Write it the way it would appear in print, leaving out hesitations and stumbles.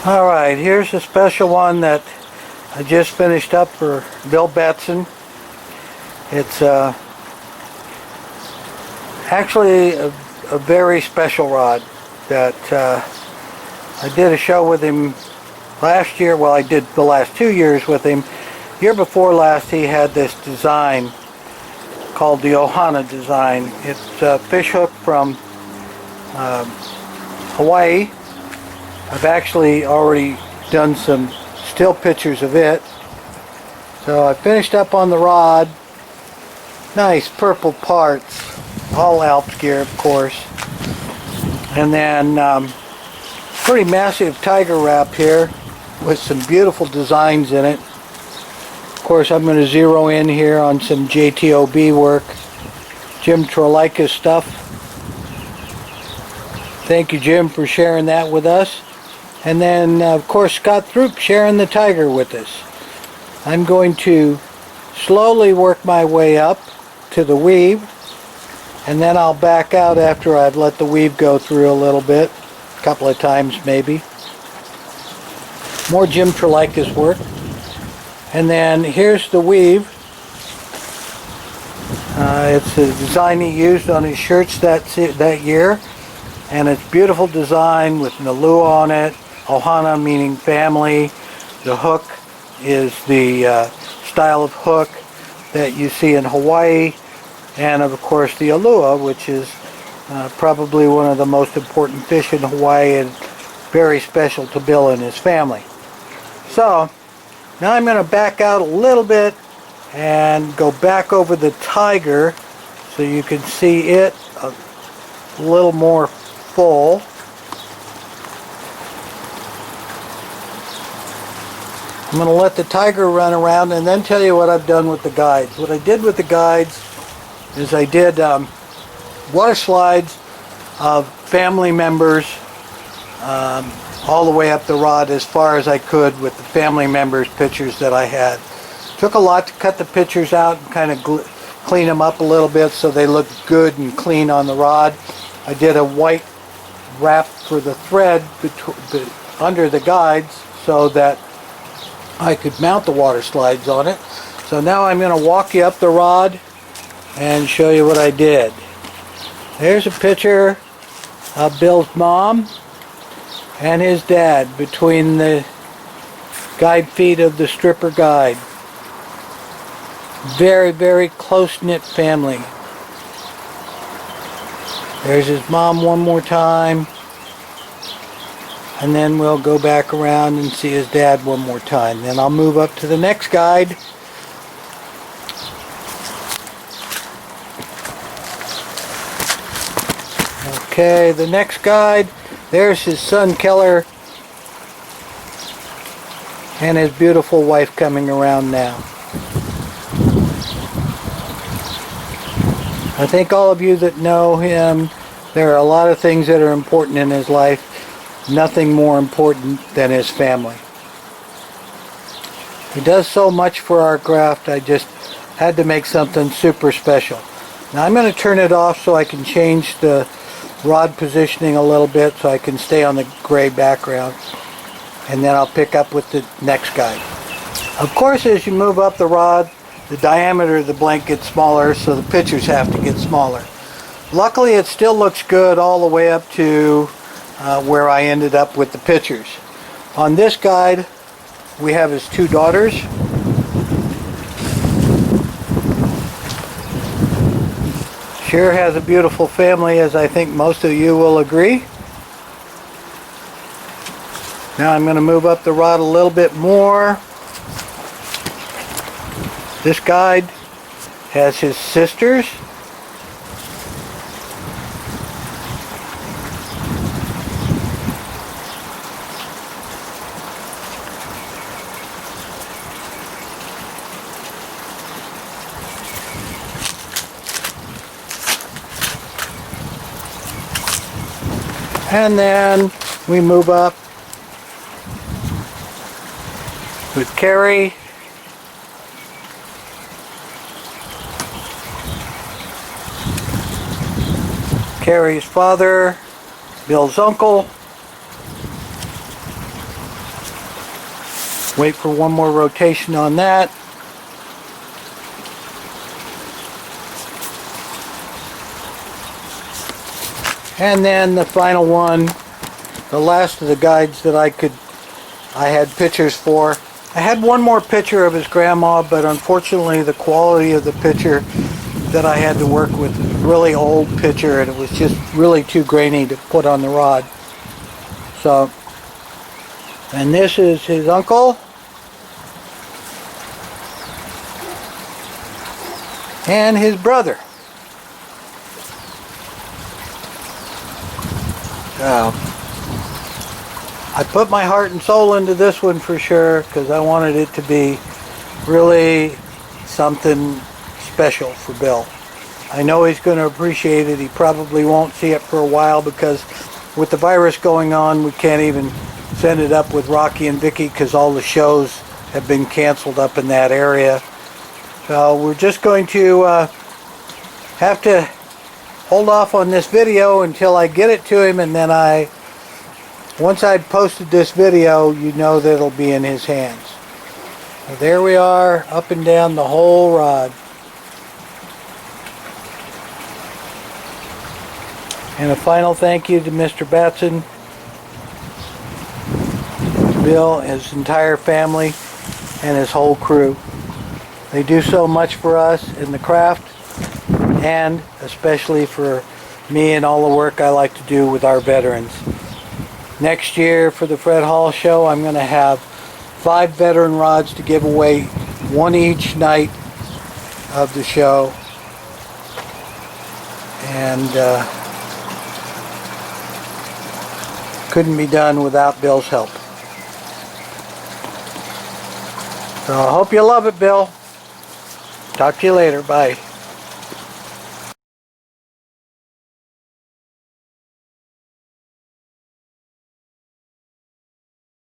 Alright, here's a special one that I just finished up for Bill Batson. It's actually a very special rod that I did a show with him last year. Well, I did the last 2 years with him. Year before last, he had this design called the Ohana design. It's a fish hook from Hawaii. I've actually already done some still pictures of it. So I finished up on the rod. Nice purple parts, all Alps gear, of course. And then pretty massive tiger wrap here with some beautiful designs in it. Of course, I'm going to zero in here on some JTOB work, Jim Trolika's stuff. Thank you, Jim, for sharing that with us. And then, of course, Scott Throop sharing the tiger with us. I'm going to slowly work my way up to the weave, and then I'll back out after I've let the weave go through a little bit, a couple of times maybe. More Jim Trolika's work. And then here's the weave. It's a design he used on his shirts that year. And it's beautiful design with Nalua on it. Ohana meaning family. The hook is the style of hook that you see in Hawaii. And of course the Alua, which is probably one of the most important fish in Hawaii and very special to Bill and his family. So now I'm going to back out a little bit and go back over the tiger so you can see it a little more full. I'm going to let the tiger run around and then tell you what I've done with the guides. What I did with the guides is I did water slides of family members all the way up the rod as far as I could with the family members' pictures that I had. Took a lot to cut the pictures out and kind of clean them up a little bit so they look good and clean on the rod. I did a white wrap for the thread under the guides so that I could mount the water slides on it. So now I'm going to walk you up the rod and show you what I did. There's a picture of Bill's mom and his dad between the guide feet of the stripper guide. Very, very close-knit family. There's his mom one more time. And then we'll go back around and see his dad one more time. Then I'll move up to the next guide. Okay, the next guide. There's his son Keller and his beautiful wife coming around now. I think all of you that know him, there are a lot of things that are important in his life. Nothing more important than his family. He does so much for our craft, I just had to make something super special. Now I'm going to turn it off so I can change the rod positioning a little bit so I can stay on the gray background. And then I'll pick up with the next guide. Of course, as you move up the rod, the diameter of the blank gets smaller, so the pictures have to get smaller. Luckily, it still looks good all the way up to where I ended up with the pictures. On this guide, we have his two daughters. Sure has a beautiful family, as I think most of you will agree. Now I'm going to move up the rod a little bit more. This guide has his sisters. And then we move up with Carrie. Carrie's father, Bill's uncle. Wait for one more rotation on that. And then the final one, the last of the guides that I had pictures for. I had one more picture of his grandma, but unfortunately the quality of the picture that I had to work with was a really old picture, and it was just really too grainy to put on the rod. So, and this is his uncle. And his brother. I put my heart and soul into this one for sure, because I wanted it to be really something special for Bill. I know he's going to appreciate it. He probably won't see it for a while, because with the virus going on, we can't even send it up with Rocky and Vicky because all the shows have been canceled up in that area. So we're just going to have to hold off on this video until I get it to him, and then once I've posted this video, you know that it'll be in his hands. So there we are, up and down the whole rod. And a final thank you to Mr. Batson, Bill, his entire family, and his whole crew. They do so much for us in the craft, and especially for me and all the work I like to do with our veterans. Next year for the Fred Hall show, I'm going to have 5 veteran rods to give away, 1 each night of the show. And couldn't be done without Bill's help. So I hope you love it, Bill. Talk to you later. Bye.